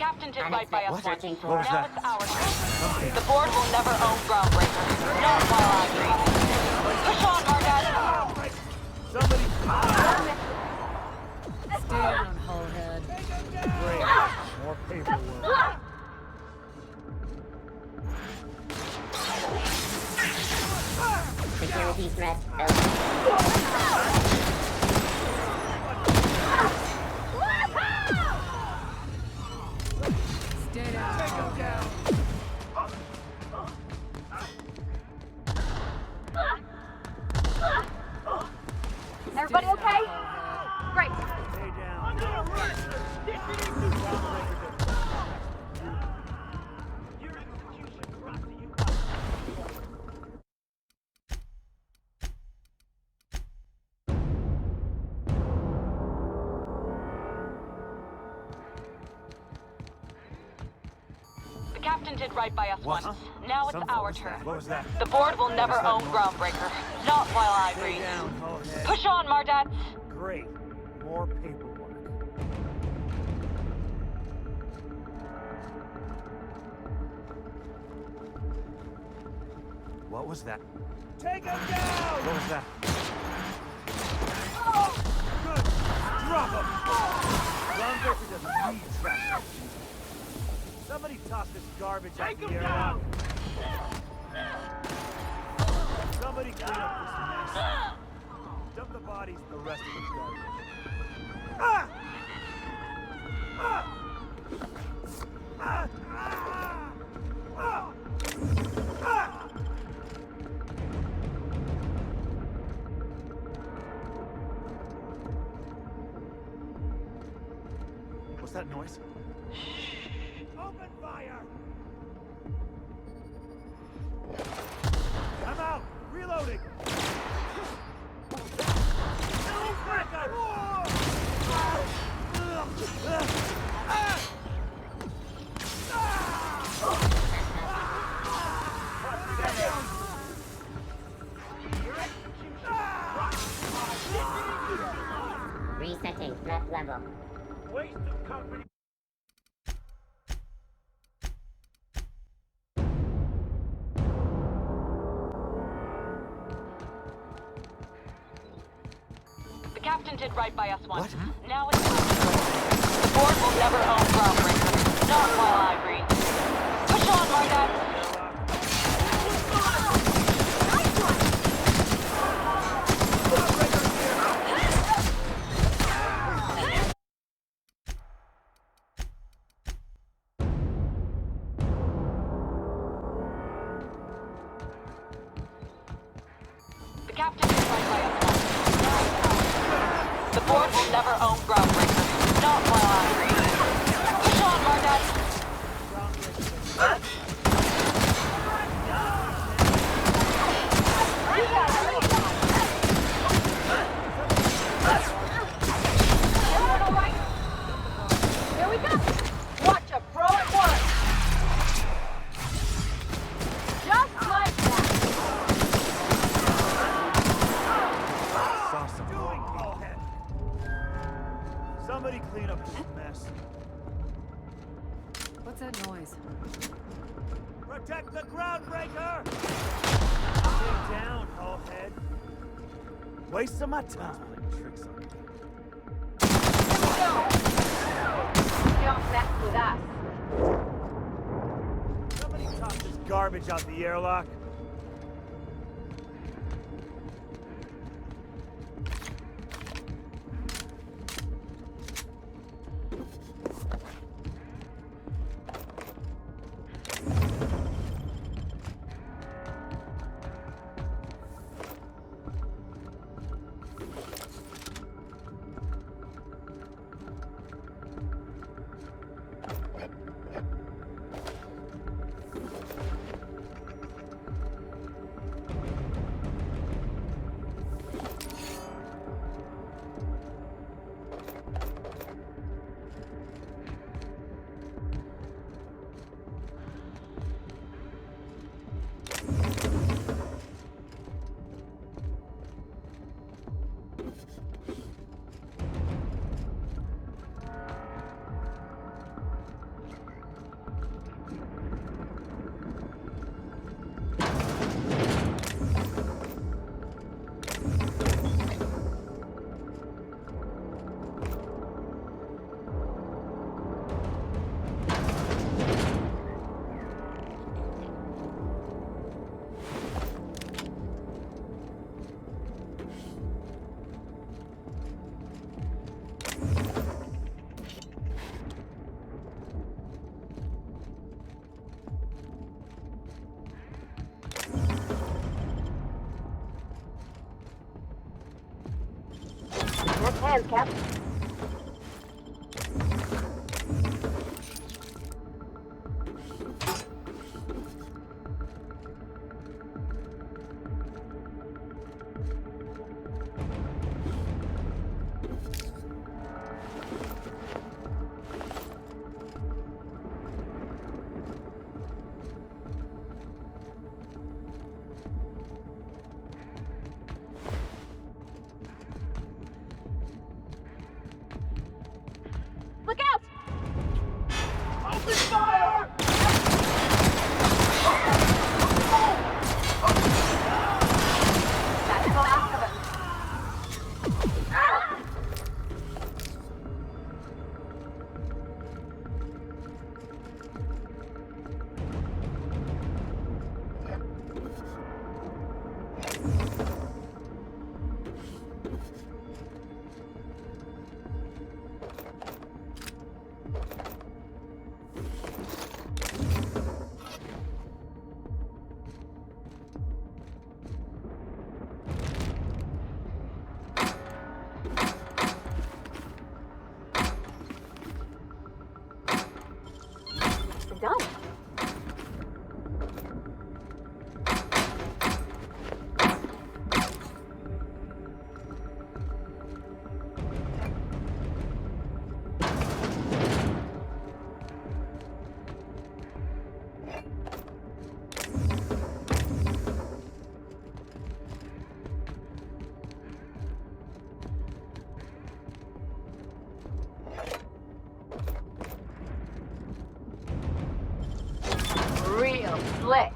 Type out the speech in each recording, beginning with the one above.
captain did right by us once. What was Now that? it's our turn. The board will never own Groundbreaker. Not while I breathe. Push on, Margat! Somebody... Stay down, Hullhead. Great. More paperwork. Security threat over. Stay down, Hullhead. Everybody okay? Great. Stay down. The captain did right by us What? once. Now it's What our was that? turn. What was that? The board will never that own noise? Groundbreaker. Not while I Stay breathe. down, Hullhead. Push on, Mardat! Great. More paperwork. What was that? Take him down! What was that? Good! Drop him! Groundbreaker doesn't need trash. Somebody toss this garbage out the air. Somebody clean up this mess. Dump the bodies in the rest of the garbage. Ah! Ah! Ah! Ah! Ah! Ah! What's that noise? Open fire! I'm out! Reloading! Resetting threat level. Waste of company. The captain did right by us once. Now it's our turn. The board will never own Groundbreaker. Not while I breathe. Push on, Margat! The captain is right by us once. Now it's our turn. The board will never own Groundbreaker. Not while I breathe. Push on, Margat! Everyone all right? Here we go! Watch a pro at once! Just like that! Saw some doing, Hullhead. Somebody clean up this mess. What's that noise? Protect the Groundbreaker! Stay down, Hullhead. Wasting my time. Playing tricks on me. Don't mess with us. Somebody toss this garbage out the airlock. plans, Cap. Look out! Open fire! That's the last of them. We're done. Real slick.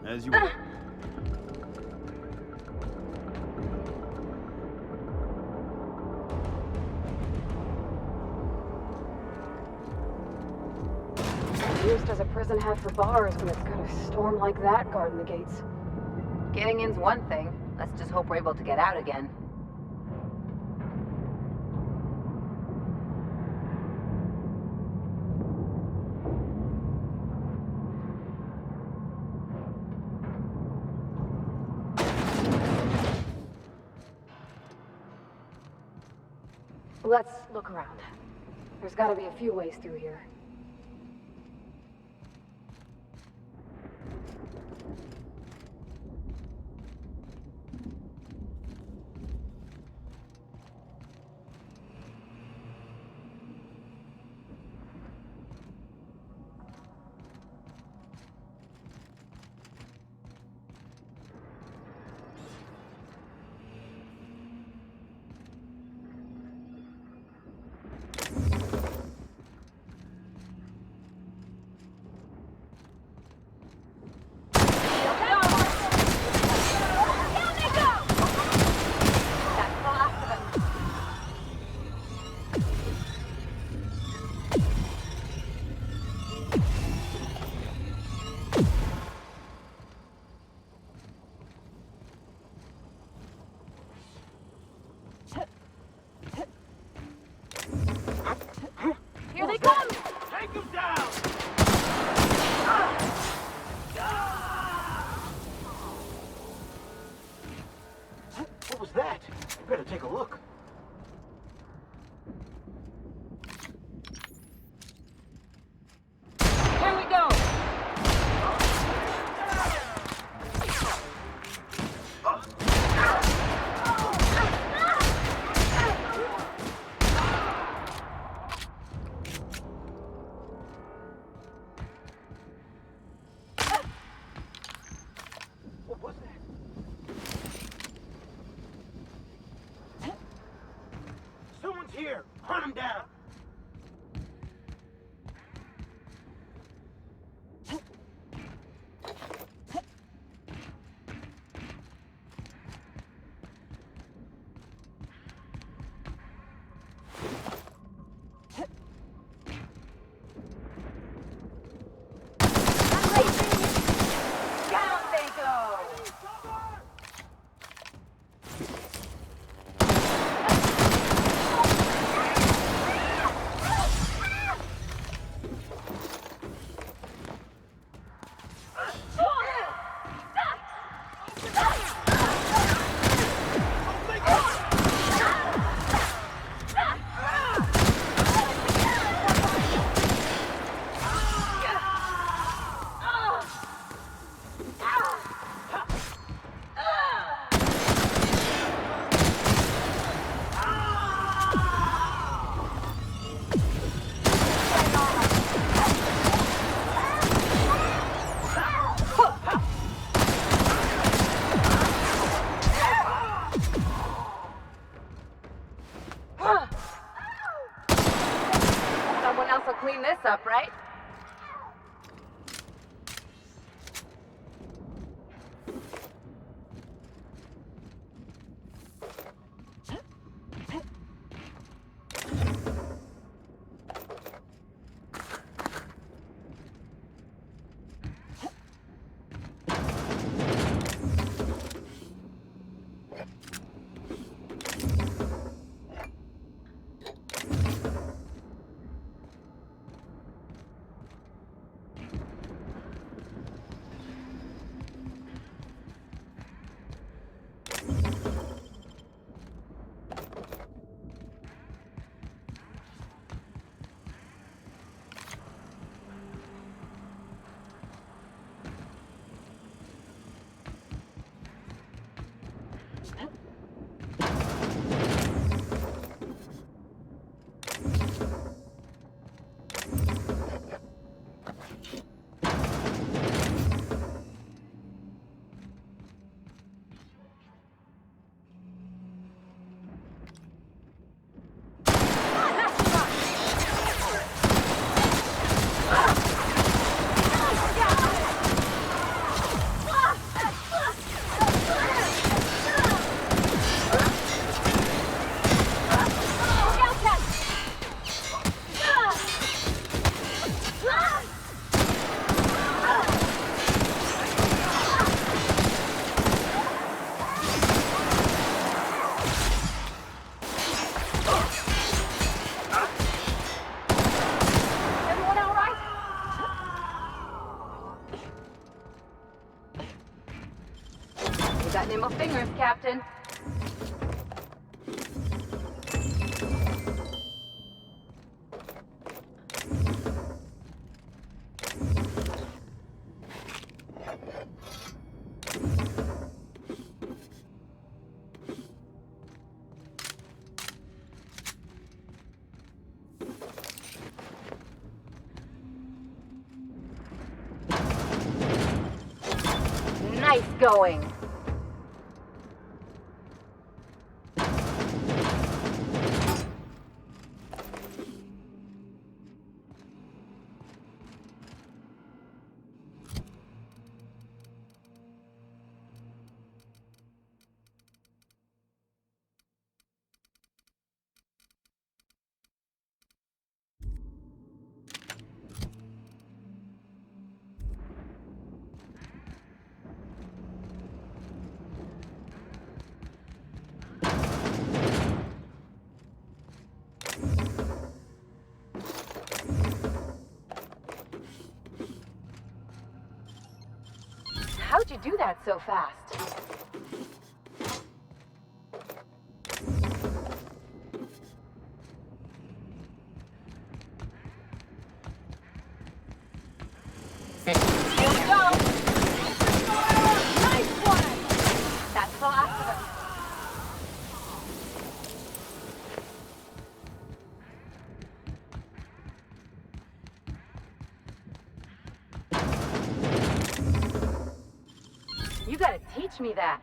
As you will. Use does a prison have for bars when it's got a storm like that guarding the gates? Getting in's one thing. Let's just hope we're able to get out again. Let's look around. There's gotta be a few ways through here. Here they come! Take them down! What was that? Better take a look. Here we go! What was that? Someone's here! Hunt him down! Down they go! Someone else will clean this up, right? Nimble fingers, Captain. Nice going. How'd you do that so fast? Here we go! Nice one! That's the last of them. You gotta teach me that.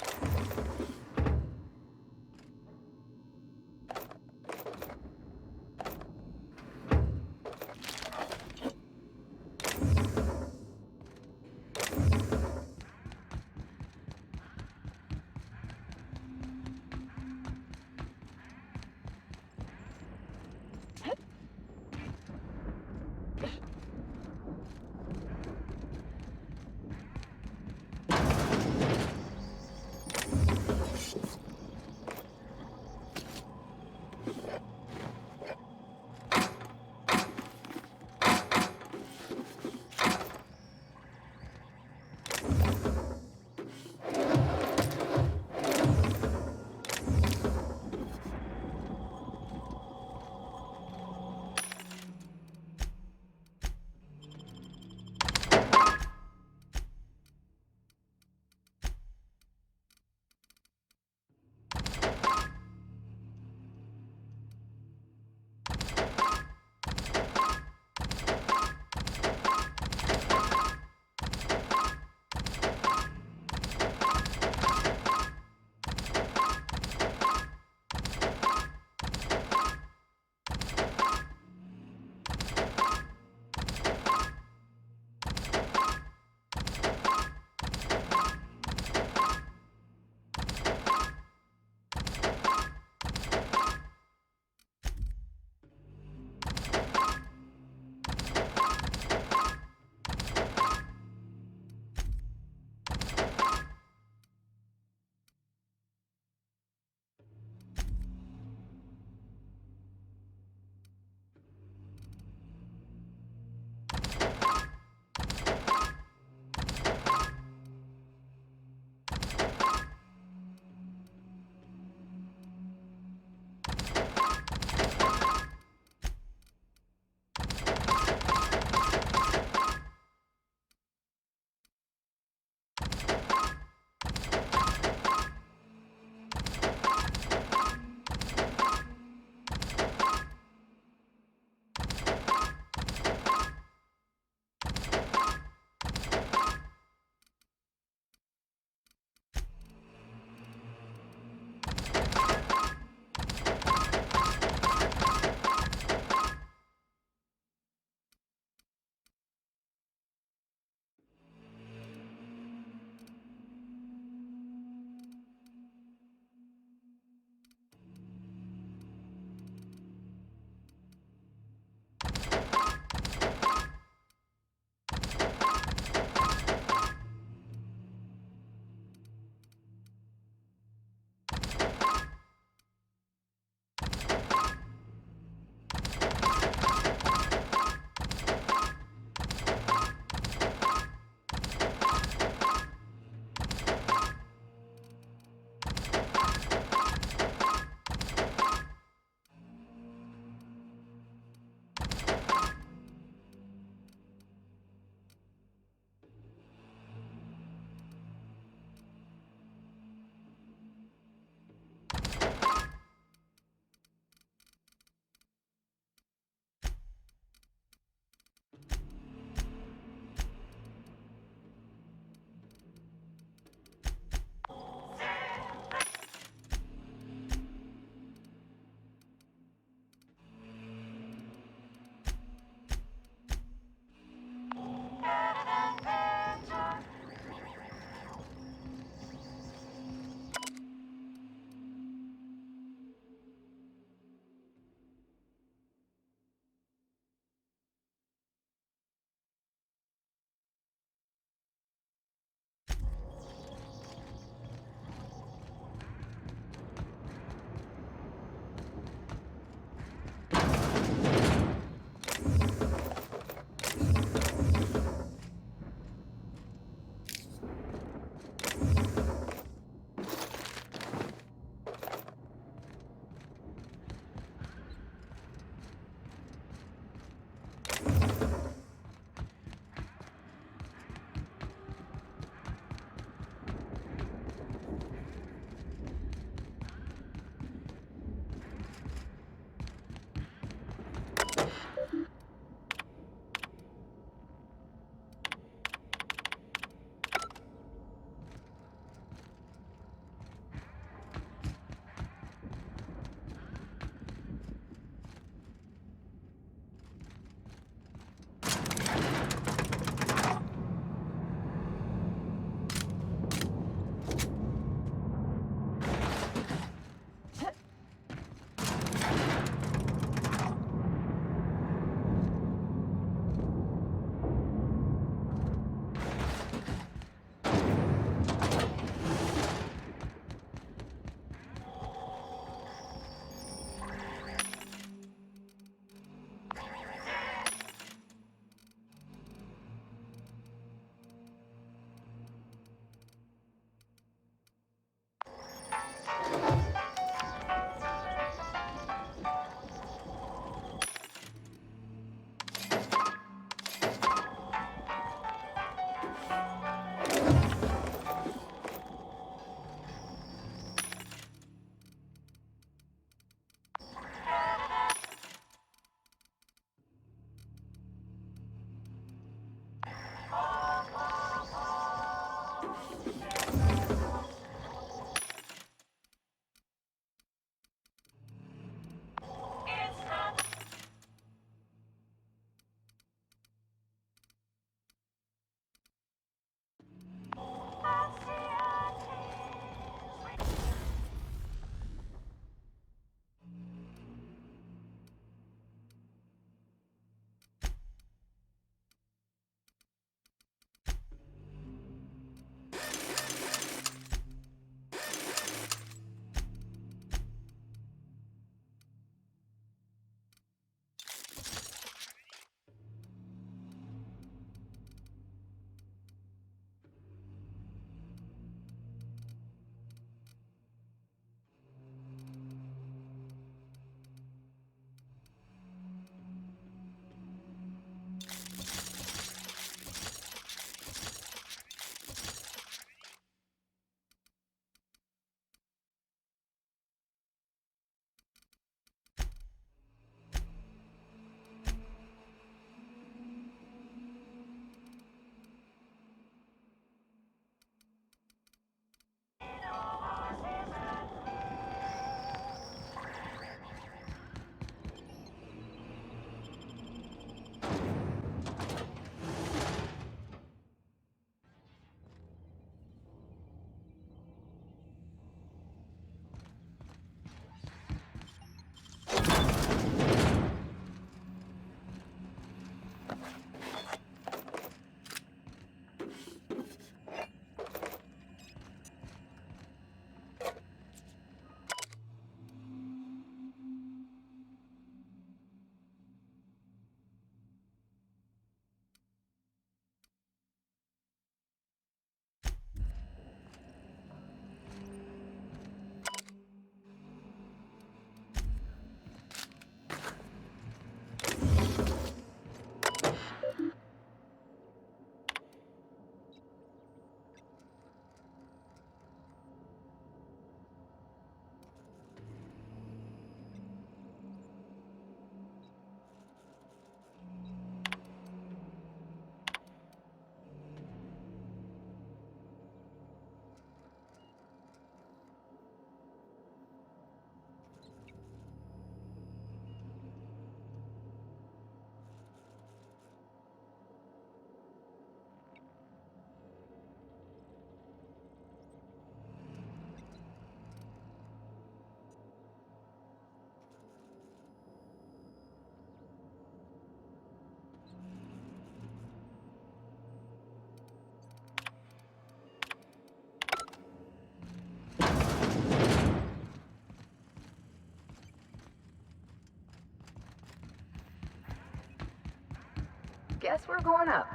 Guess we're going up.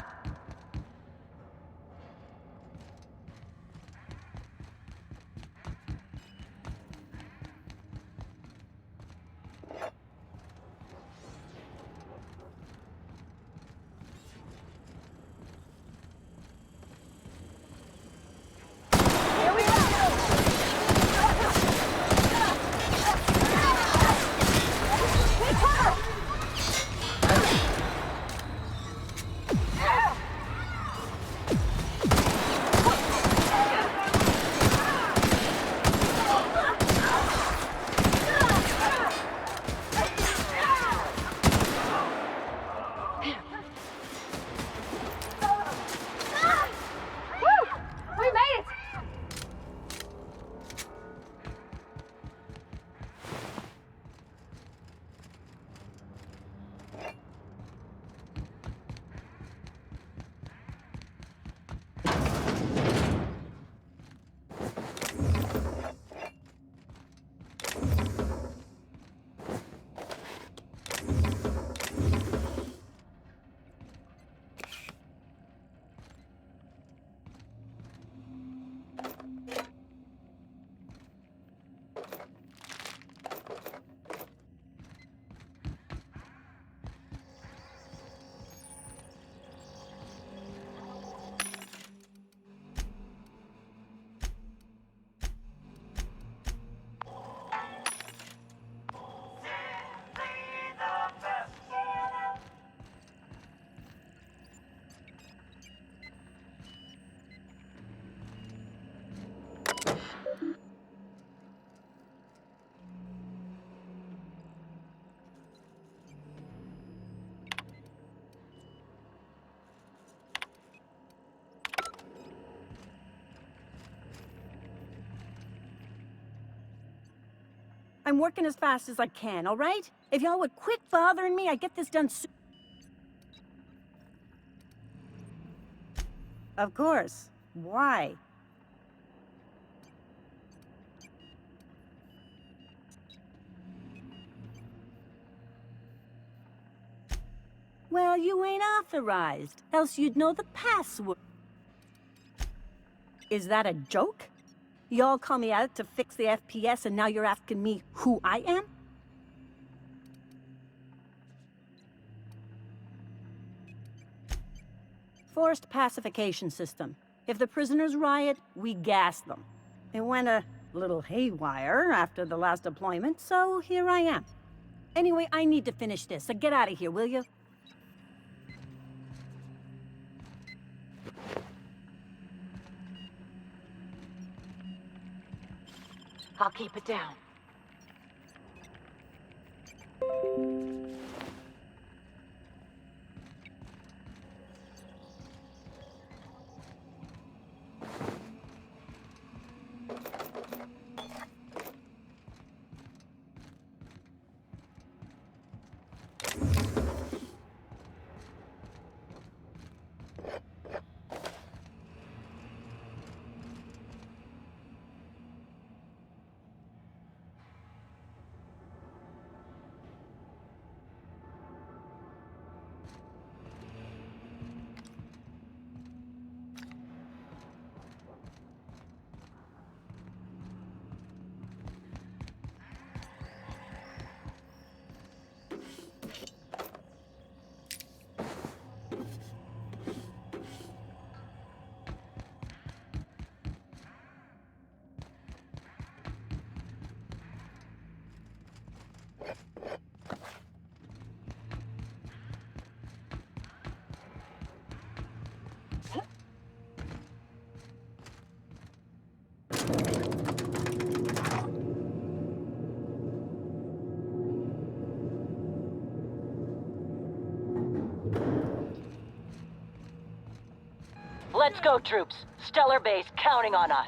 Here we go! Take cover! Woo! We made it! I'm working as fast as I can, all right? If y'all would quit bothering me, I'd get this done soon. Of course. Why? Well, you ain't authorized, else you'd know the password. Is that a joke? Y'all call me out to fix the FPS and now you're asking me who I am? Forced pacification system. If the prisoners riot, we gas them. It went a little haywire after the last deployment, so here I am. Anyway, I need to finish this, so get out of here, will you? I'll keep it down. Let's go, troops. Stellar Base counting on us.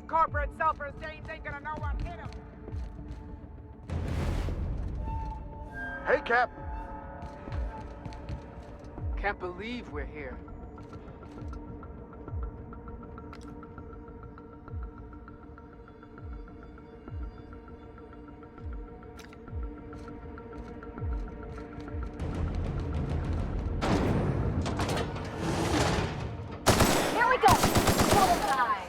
corporate self-esteems ain't gonna know what hit him. Hey, Cap. Can't believe we're here. Here we go! Bullseye!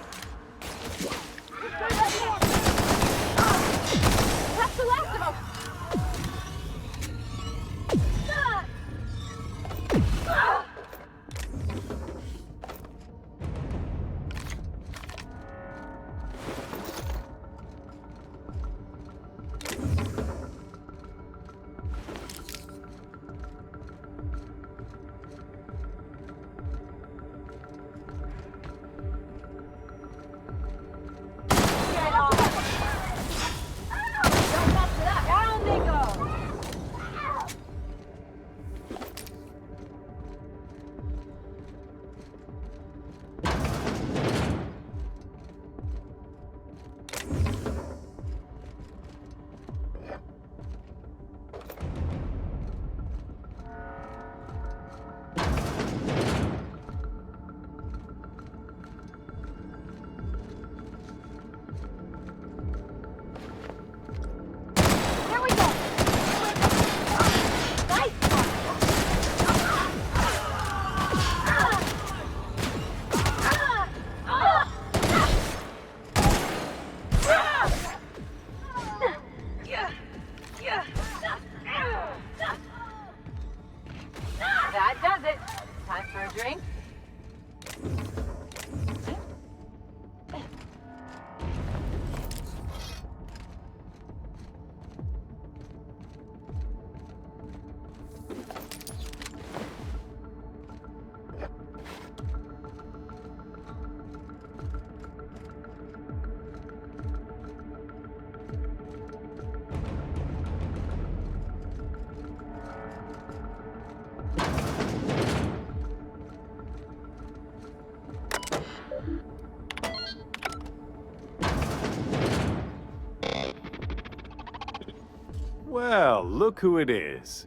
That's the last of them! Down they go! Here we go! Nice That does it. Time for a drink. Well, look who it is.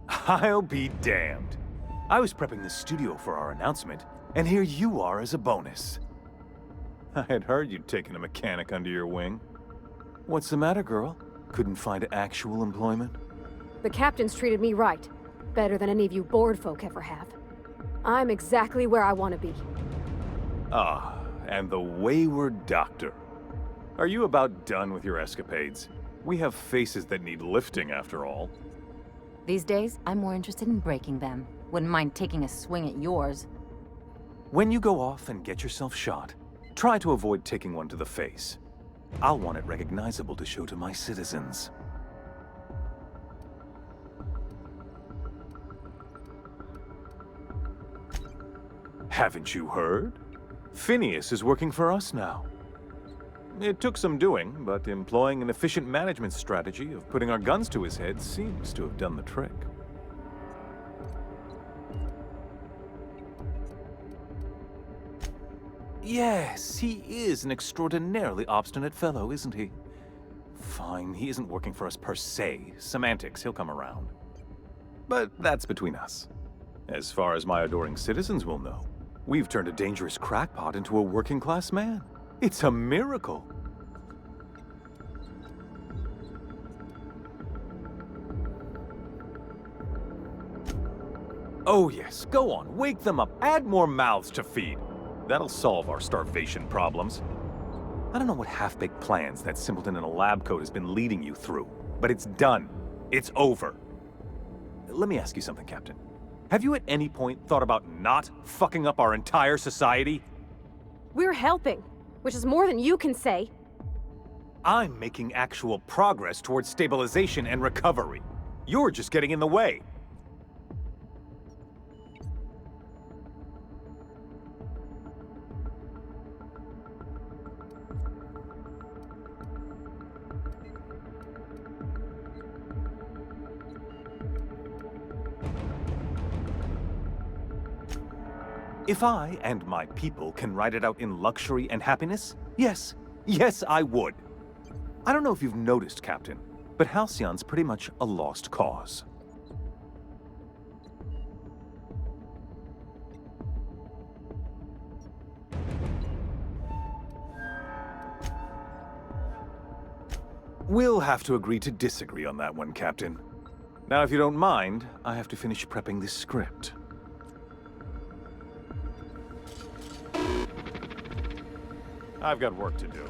I'll be damned. I was prepping the studio for our announcement, and here you are as a bonus. I had heard you'd taken a mechanic under your wing. What's the matter, girl? Couldn't find actual employment? The captain's treated me right. Better than any of you bored folk ever have. I'm exactly where I want to be. Ah, and the wayward doctor. Are you about done with your escapades? We have faces that need lifting, after all. These days, I'm more interested in breaking them. Wouldn't mind taking a swing at yours. When you go off and get yourself shot, try to avoid taking one to the face. I'll want it recognizable to show to my citizens. Haven't you heard? Phineas is working for us now. It took some doing, but employing an efficient management strategy of putting our guns to his head seems to have done the trick. Yes, he is an extraordinarily obstinate fellow, isn't he? Fine, he isn't working for us per se. Semantics, he'll come around. But that's between us. As far as my adoring citizens will know, we've turned a dangerous crackpot into a working-class man. It's a miracle. Oh yes, go on, wake them up, add more mouths to feed. That'll solve our starvation problems. I don't know what half-baked plans that simpleton in a lab coat has been leading you through, but it's done. It's over. Let me ask you something, Captain. Have you at any point thought about not fucking up our entire society? We're helping, which is more than you can say. I'm making actual progress towards stabilization and recovery. You're just getting in the way. If I and my people can ride it out in luxury and happiness, yes, yes, I would. I don't know if you've noticed, Captain, but Halcyon's pretty much a lost cause. We'll have to agree to disagree on that one, Captain. Now, if you don't mind, I have to finish prepping this script. I've got work to do.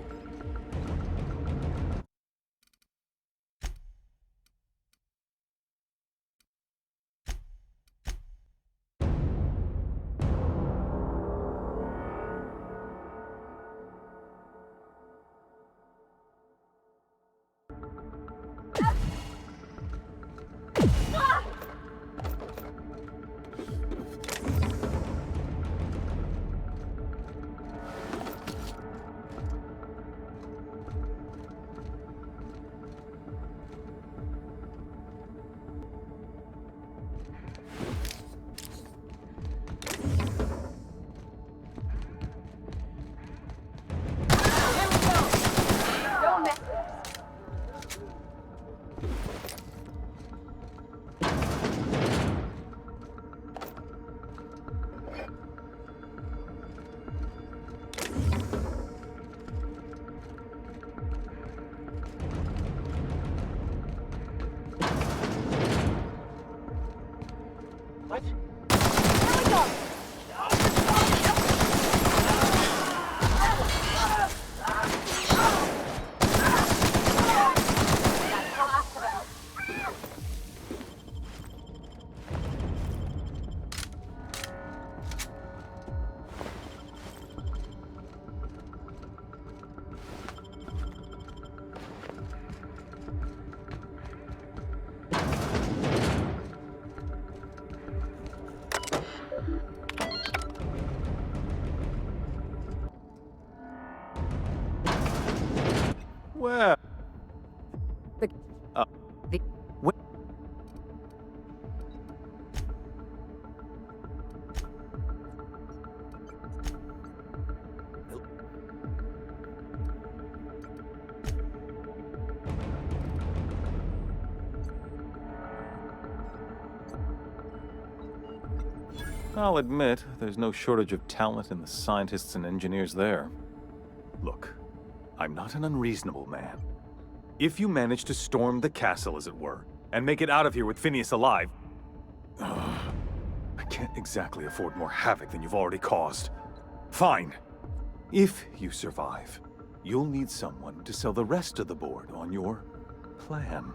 Well... I'll admit, there's no shortage of talent in the scientists and engineers there. Look, I'm not an unreasonable man. If you manage to storm the castle, as it were, and make it out of here with Phineas alive... I can't exactly afford more havoc than you've already caused. Fine. If you survive, you'll need someone to sell the rest of the board on your plan.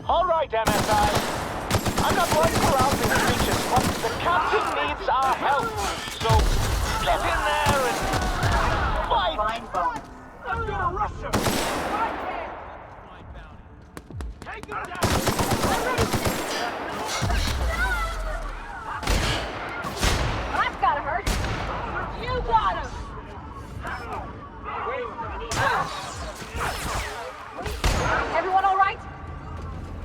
All right, MSI. I'm not going to allow these creatures, but the captain needs our help. So get in there and fight. I'm gonna rush him. Take him down. Got him! Everyone all right?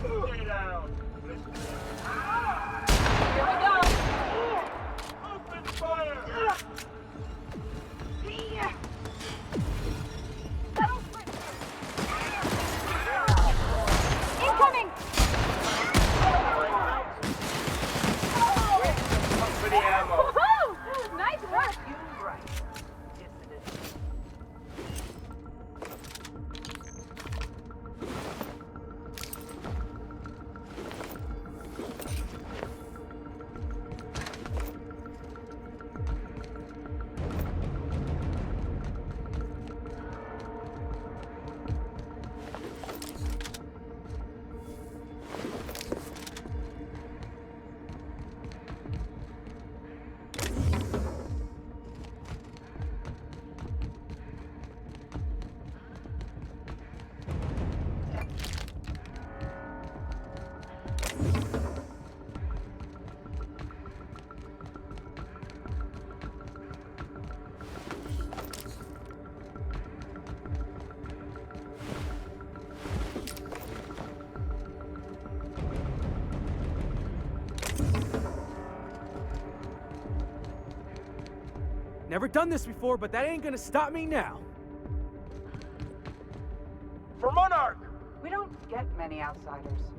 Here we go. Open fire! Incoming! For the ammo. Woohoo! Nice work! Never done this before, but that ain't gonna stop me now. For Monarch! We don't get many outsiders.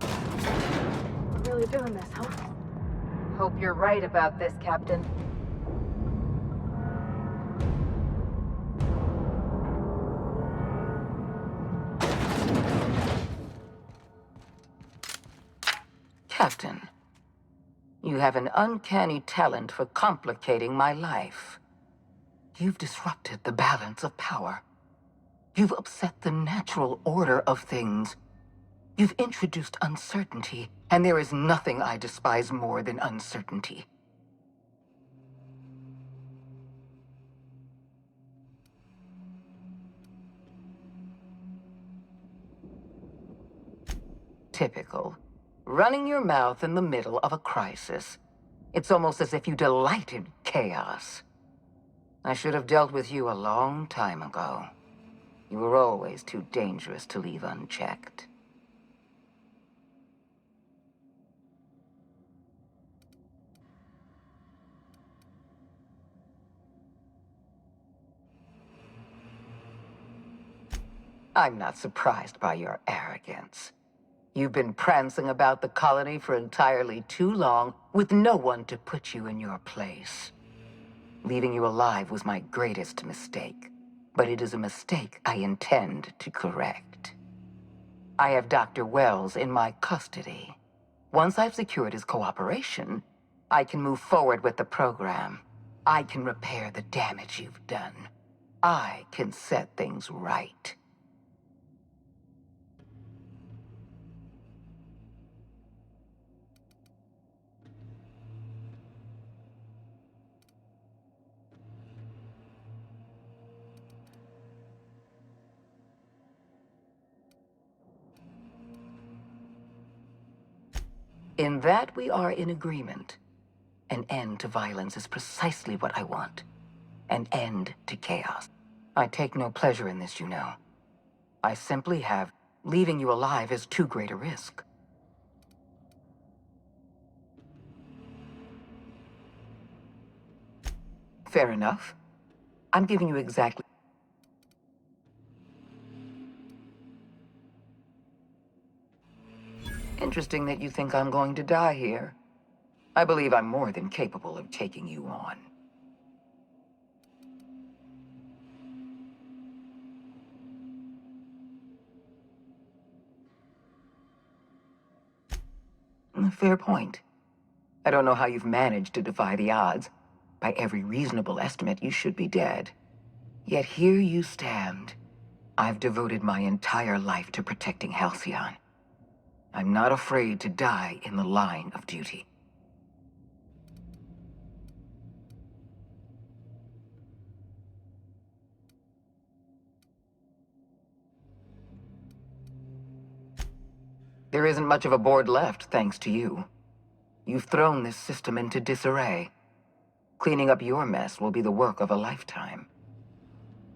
We're really doing this, huh? Hope you're right about this, Captain. Captain, you have an uncanny talent for complicating my life. You've disrupted the balance of power. You've upset the natural order of things. You've introduced uncertainty, and there is nothing I despise more than uncertainty. Typical. Running your mouth in the middle of a crisis. It's almost as if you delight in chaos. I should have dealt with you a long time ago. You were always too dangerous to leave unchecked. I'm not surprised by your arrogance. You've been prancing about the colony for entirely too long, with no one to put you in your place. Leaving you alive was my greatest mistake, but it is a mistake I intend to correct. I have Dr. Wells in my custody. Once I've secured his cooperation, I can move forward with the program. I can repair the damage you've done. I can set things right. In that we are in agreement. An end to violence is precisely what I want. An end to chaos. I take no pleasure in this, you know. I simply have leaving you alive is too great a risk. Fair enough. I'm giving you exactly... Interesting that you think I'm going to die here. I believe I'm more than capable of taking you on. Fair point. I don't know how you've managed to defy the odds. By every reasonable estimate, you should be dead. Yet here you stand. I've devoted my entire life to protecting Halcyon. I'm not afraid to die in the line of duty. There isn't much of a board left, thanks to you. You've thrown this system into disarray. Cleaning up your mess will be the work of a lifetime.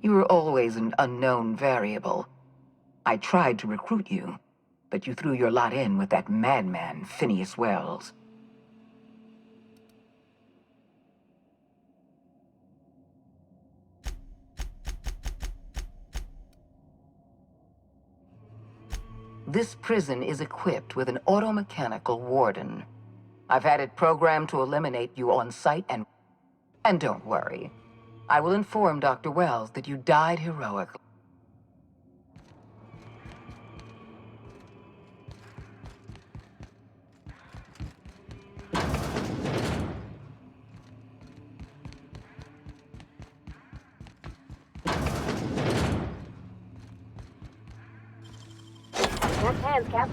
You were always an unknown variable. I tried to recruit you, but you threw your lot in with that madman, Phineas Wells. This prison is equipped with an automechanical warden. I've had it programmed to eliminate you on sight and... And don't worry. I will inform Dr. Wells that you died heroically. Next hands, Cap.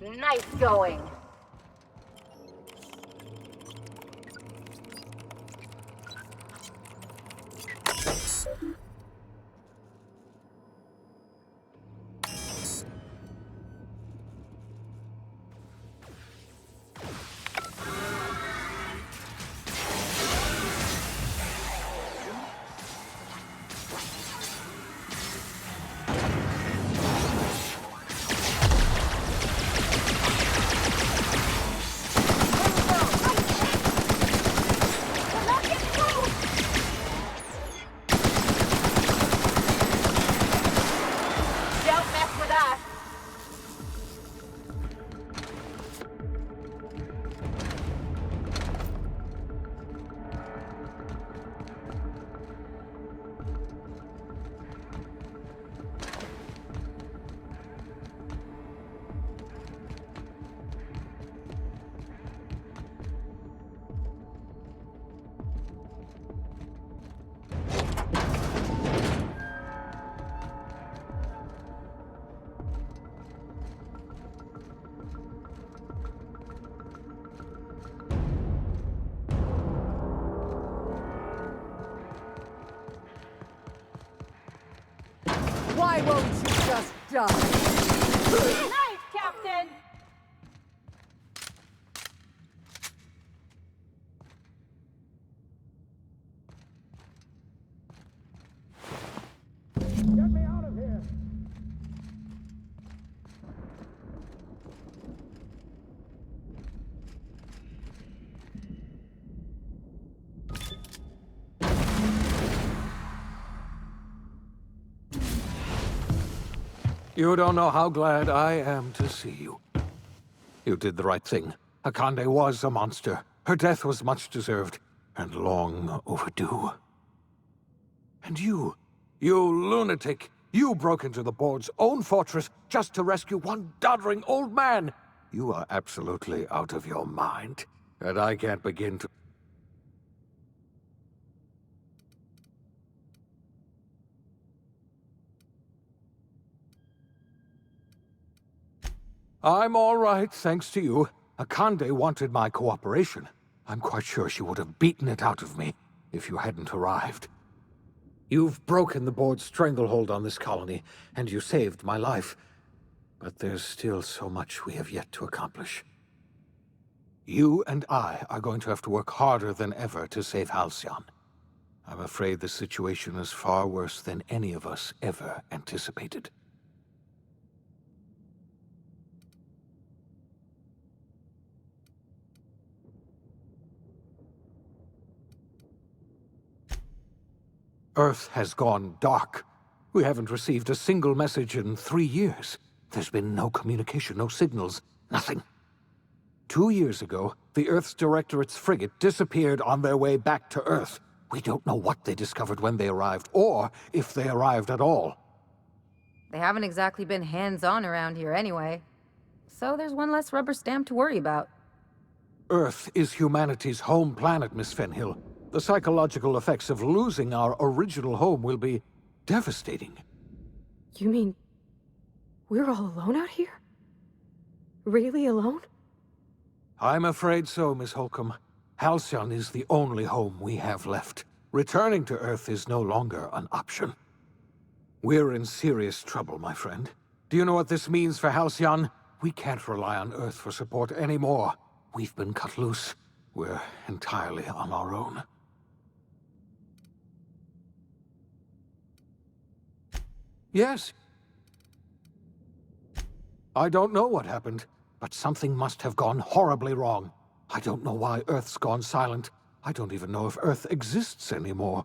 Nice going. Don't mess with us. Why won't you just die? Nice, Captain. Get me out of here! You don't know how glad I am to see you. You did the right thing. Akande was a monster. Her death was much deserved, and long overdue. And you lunatic, you broke into the board's own fortress just to rescue one doddering old man. You are absolutely out of your mind, and I can't begin to... I'm all right, thanks to you. Akande wanted my cooperation. I'm quite sure she would have beaten it out of me if you hadn't arrived. You've broken the board's stranglehold on this colony, and you saved my life. But there's still so much we have yet to accomplish. You and I are going to have to work harder than ever to save Halcyon. I'm afraid the situation is far worse than any of us ever anticipated. Earth has gone dark. We haven't received a single message in 3 years. There's been no communication, no signals, nothing. 2 years ago, the Earth's Directorate's frigate disappeared on their way back to Earth. We don't know what they discovered when they arrived, or if they arrived at all. They haven't exactly been hands-on around here anyway. So there's one less rubber stamp to worry about. Earth is humanity's home planet, Miss Fenhill. The psychological effects of losing our original home will be devastating. You mean we're all alone out here? Really alone? I'm afraid so, Miss Holcomb. Halcyon is the only home we have left. Returning to Earth is no longer an option. We're in serious trouble, my friend. Do you know what this means for Halcyon? We can't rely on Earth for support anymore. We've been cut loose. we're entirely on our own. Yes. I don't know what happened, but something must have gone horribly wrong. I don't know why Earth's gone silent. I don't even know if Earth exists anymore.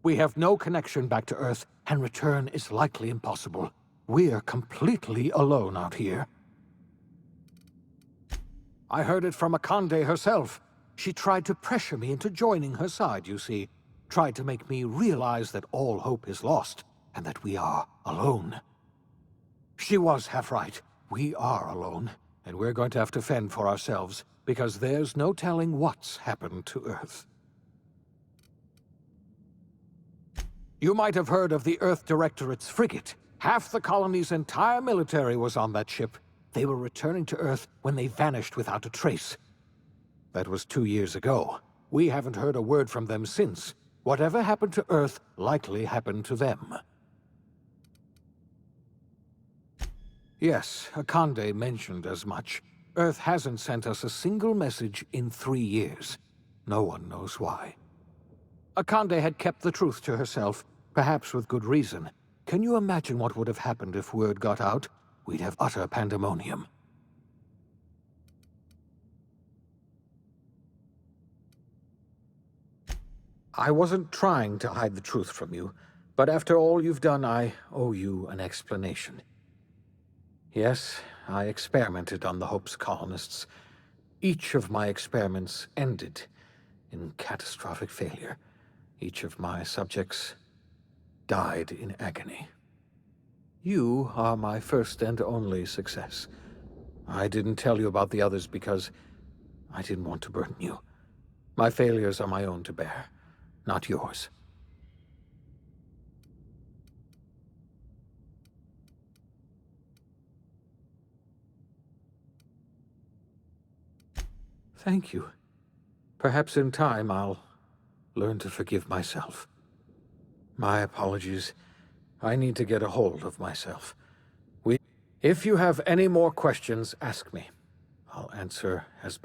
We have no connection back to Earth, and return is likely impossible. We're completely alone out here. I heard it from Akande herself. She tried to pressure me into joining her side, you see. Tried to make me realize that all hope is lost, and that we are alone. She was half right. We are alone, and we're going to have to fend for ourselves, because there's no telling what's happened to Earth. You might have heard of the Earth Directorate's frigate. Half the colony's entire military was on that ship. They were returning to Earth when they vanished without a trace. That was 2 years ago. We haven't heard a word from them since. Whatever happened to Earth likely happened to them. Yes, Akande mentioned as much. Earth hasn't sent us a single message in 3 years. No one knows why. Akande had kept the truth to herself, perhaps with good reason. Can you imagine what would have happened if word got out? We'd have utter pandemonium. I wasn't trying to hide the truth from you, but after all you've done, I owe you an explanation. Yes, I experimented on the Hope's colonists. Each of my experiments ended in catastrophic failure. Each of my subjects died in agony. You are my first and only success. I didn't tell you about the others because I didn't want to burden you. My failures are my own to bear, not yours. Thank you. Perhaps in time I'll learn to forgive myself. My apologies. I need to get a hold of myself. If you have any more questions, ask me. I'll answer as...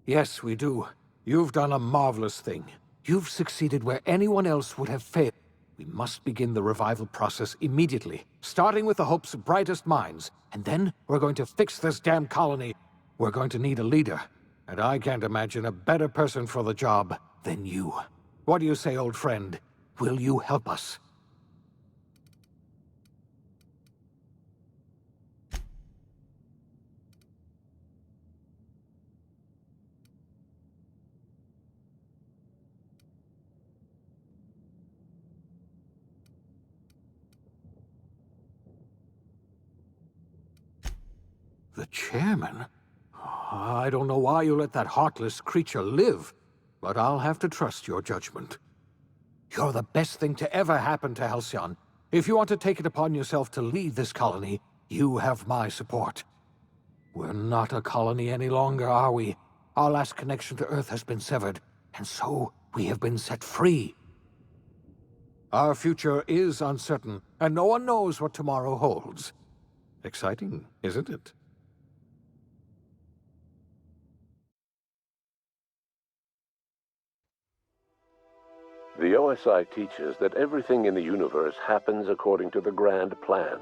Yes, we do. You've done a marvelous thing. You've succeeded where anyone else would have failed. We must begin the revival process immediately, starting with the Hope's brightest minds. And then we're going to fix this damn colony. We're going to need a leader. And I can't imagine a better person for the job than you. What do you say, old friend? Will you help us? The chairman? I don't know why you let that heartless creature live, but I'll have to trust your judgment. You're the best thing to ever happen to Halcyon. If you want to take it upon yourself to lead this colony, you have my support. We're not a colony any longer, are we? Our last connection to Earth has been severed, and so we have been set free. Our future is uncertain, and no one knows what tomorrow holds. Exciting, isn't it? The OSI teaches that everything in the universe happens according to the grand plan.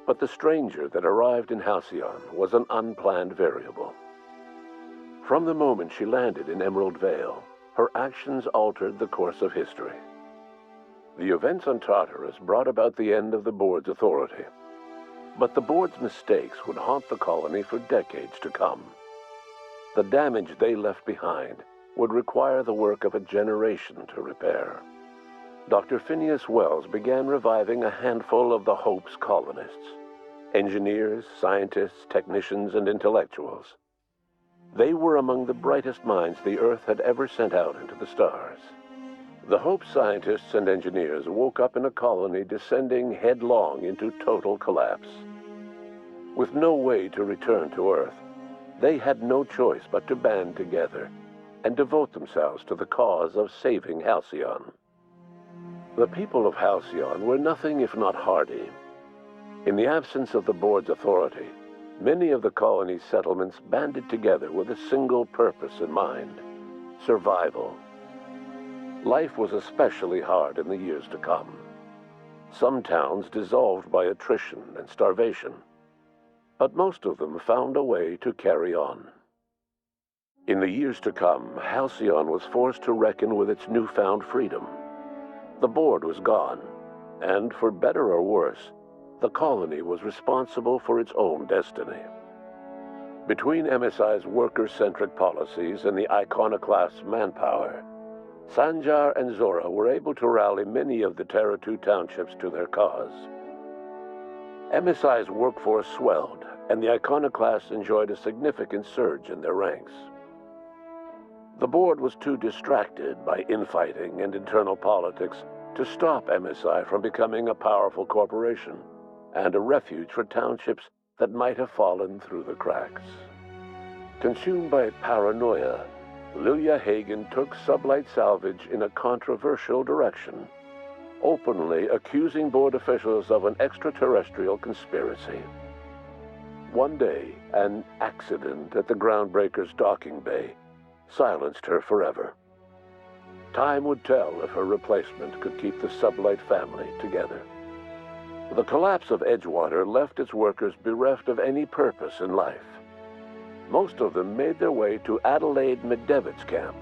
But the stranger that arrived in Halcyon was an unplanned variable. From the moment she landed in Emerald Vale, her actions altered the course of history. The events on Tartarus brought about the end of the board's authority. But the board's mistakes would haunt the colony for decades to come. The damage they left behind would require the work of a generation to repair. Dr. Phineas Wells began reviving a handful of the Hope's colonists. Engineers, scientists, technicians, and intellectuals. They were among the brightest minds the Earth had ever sent out into the stars. The Hope scientists and engineers woke up in a colony descending headlong into total collapse. With no way to return to Earth, they had no choice but to band together and devote themselves to the cause of saving Halcyon. The people of Halcyon were nothing if not hardy. In the absence of the board's authority, Many of the colony's settlements banded together with a single purpose in mind: survival. Life was especially hard in the years to come. Some towns dissolved by attrition and starvation, but most of them found a way to carry on. In the years to come, Halcyon was forced to reckon with its newfound freedom. The board was gone, and for better or worse, the colony was responsible for its own destiny. Between MSI's worker-centric policies and the iconoclast's manpower, Sanjar and Zora were able to rally many of the Terra 2 townships to their cause. MSI's workforce swelled, and the iconoclasts enjoyed a significant surge in their ranks. The board was too distracted by infighting and internal politics to stop MSI from becoming a powerful corporation and a refuge for townships that might have fallen through the cracks. Consumed by paranoia, Lilia Hagen took Sublight Salvage in a controversial direction, openly accusing board officials of an extraterrestrial conspiracy. One day, an accident at the Groundbreaker's docking bay silenced her forever. Time would tell if her replacement could keep the Sublight family together. The collapse of Edgewater left its workers bereft of any purpose in life. Most of them made their way to Adelaide McDevitt's camp,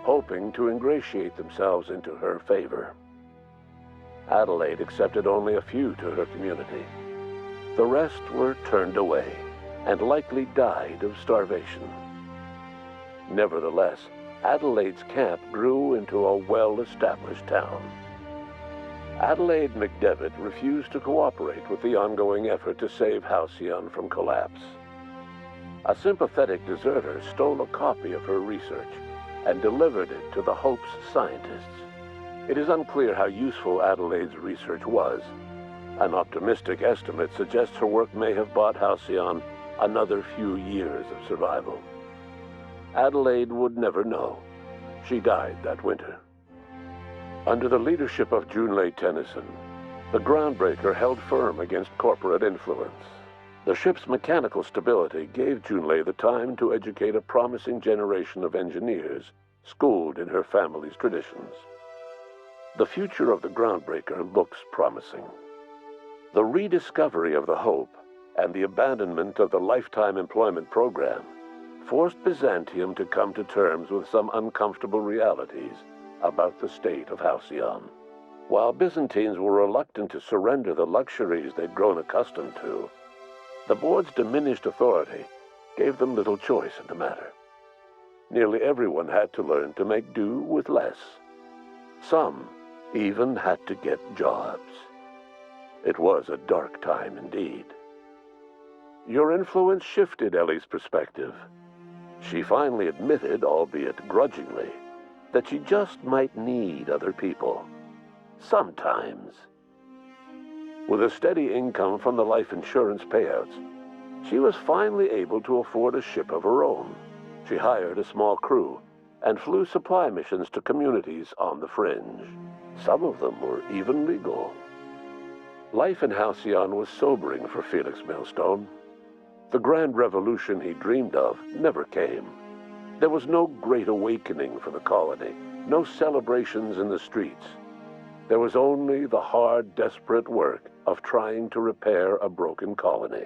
hoping to ingratiate themselves into her favor. Adelaide accepted only a few to her community. The rest were turned away and likely died of starvation. Nevertheless, Adelaide's camp grew into a well-established town. Adelaide McDevitt refused to cooperate with the ongoing effort to save Halcyon from collapse. A sympathetic deserter stole a copy of her research and delivered it to the Hope's scientists. It is unclear how useful Adelaide's research was. An optimistic estimate suggests her work may have bought Halcyon another few years of survival. Adelaide would never know. She died that winter. Under the leadership of Junlei Tennyson, the Groundbreaker held firm against corporate influence. The ship's mechanical stability gave Junlei the time to educate a promising generation of engineers schooled in her family's traditions. The future of the Groundbreaker looks promising. The rediscovery of the Hope and the abandonment of the lifetime employment program forced Byzantium to come to terms with some uncomfortable realities about the state of Halcyon. While Byzantines were reluctant to surrender the luxuries they'd grown accustomed to, the board's diminished authority gave them little choice in the matter. Nearly everyone had to learn to make do with less. Some even had to get jobs. It was a dark time indeed. Your influence shifted Ellie's perspective. She finally admitted, albeit grudgingly, that she just might need other people. Sometimes. With a steady income from the life insurance payouts, she was finally able to afford a ship of her own. She hired a small crew and flew supply missions to communities on the fringe. Some of them were even legal. Life in Halcyon was sobering for Felix Millstone. The grand revolution he dreamed of never came. There was no great awakening for the colony, no celebrations in the streets. There was only the hard, desperate work of trying to repair a broken colony.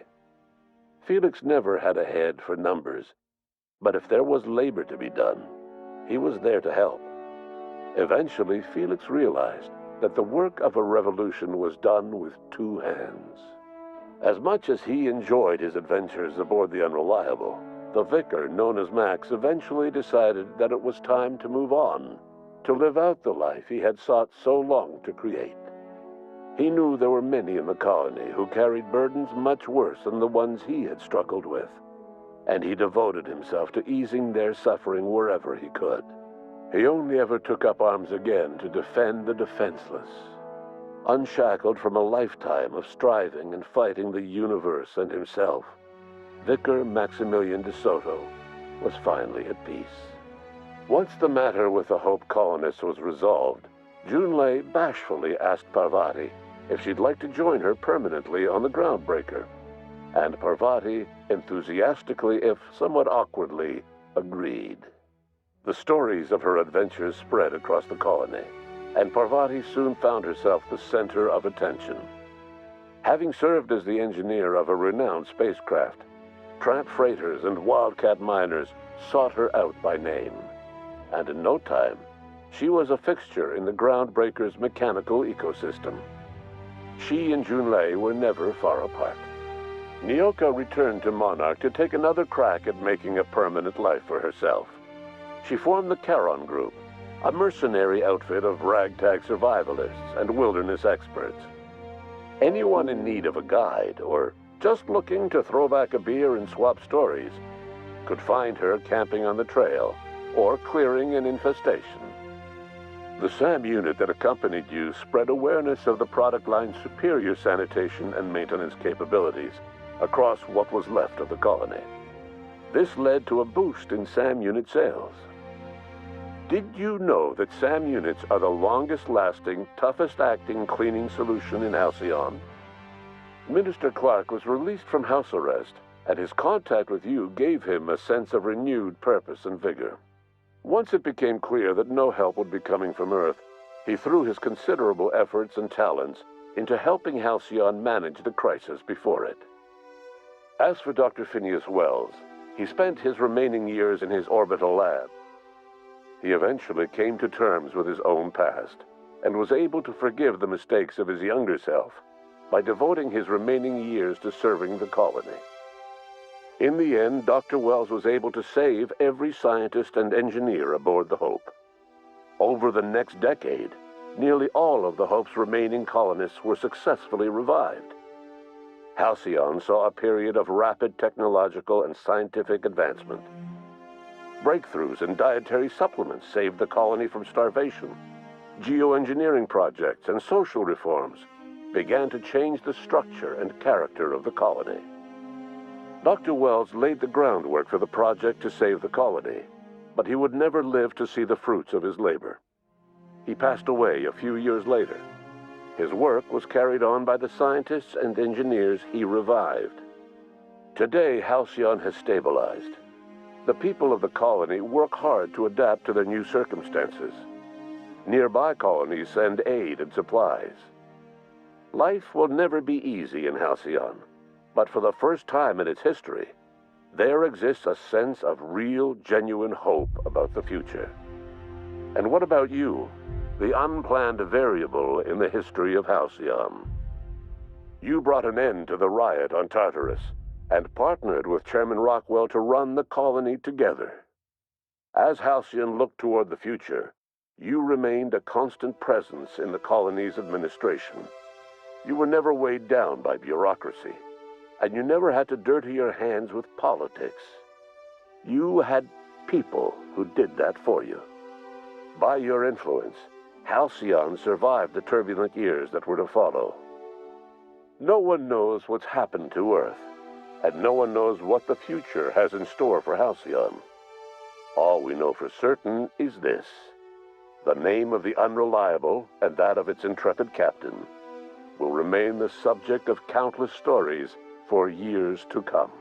Felix never had a head for numbers, but if there was labor to be done, he was there to help. Eventually, Felix realized that the work of a revolution was done with two hands. As much as he enjoyed his adventures aboard the Unreliable, the vicar, known as Max, eventually decided that it was time to move on, to live out the life he had sought so long to create. He knew there were many in the colony who carried burdens much worse than the ones he had struggled with, and he devoted himself to easing their suffering wherever he could. He only ever took up arms again to defend the defenseless. Unshackled from a lifetime of striving and fighting the universe and himself, Vicar Maximilian de Soto was finally at peace. Once the matter with the Hope colonists was resolved, Junlei bashfully asked Parvati if she'd like to join her permanently on the Groundbreaker. and Parvati enthusiastically, if somewhat awkwardly, agreed. The stories of her adventures spread across the colony, and Parvati soon found herself the center of attention. Having served as the engineer of a renowned spacecraft, tramp freighters and wildcat miners sought her out by name. And in no time, she was a fixture in the groundbreaker's mechanical ecosystem. She and Junlei were never far apart. Nyoka returned to Monarch to take another crack at making a permanent life for herself. She formed the Charon Group, a mercenary outfit of ragtag survivalists and wilderness experts. Anyone in need of a guide, or just looking to throw back a beer and swap stories, could find her camping on the trail or clearing an infestation. The SAM unit that accompanied you spread awareness of the product line's superior sanitation and maintenance capabilities across what was left of the colony. This led to a boost in SAM unit sales. Did you know that SAM units are the longest-lasting, toughest-acting cleaning solution in Halcyon? Minister Clark was released from house arrest, and his contact with you gave him a sense of renewed purpose and vigor. Once it became clear that no help would be coming from Earth, he threw his considerable efforts and talents into helping Halcyon manage the crisis before it. As for Dr. Phineas Wells, he spent his remaining years in his orbital lab. He eventually came to terms with his own past and was able to forgive the mistakes of his younger self by devoting his remaining years to serving the colony. In the end, Dr. Wells was able to save every scientist and engineer aboard the Hope. Over the next decade, nearly all of the Hope's remaining colonists were successfully revived. Halcyon saw a period of rapid technological and scientific advancement. Breakthroughs in dietary supplements saved the colony from starvation. Geoengineering projects and social reforms began to change the structure and character of the colony. Dr. Wells laid the groundwork for the project to save the colony, but he would never live to see the fruits of his labor. He passed away a few years later. His work was carried on by the scientists and engineers he revived. Today, Halcyon has stabilized. The people of the colony work hard to adapt to their new circumstances. Nearby colonies send aid and supplies. Life will never be easy in Halcyon, but for the first time in its history, there exists a sense of real, genuine hope about the future. And what about you, the unplanned variable in the history of Halcyon? You brought an end to the riot on Tartarus and partnered with Chairman Rockwell to run the colony together. As Halcyon looked toward the future, you remained a constant presence in the colony's administration. You were never weighed down by bureaucracy, and you never had to dirty your hands with politics. You had people who did that for you. By your influence, Halcyon survived the turbulent years that were to follow. No one knows what's happened to Earth, and no one knows what the future has in store for Halcyon. All we know for certain is this: the name of the Unreliable and that of its intrepid captain will remain the subject of countless stories for years to come.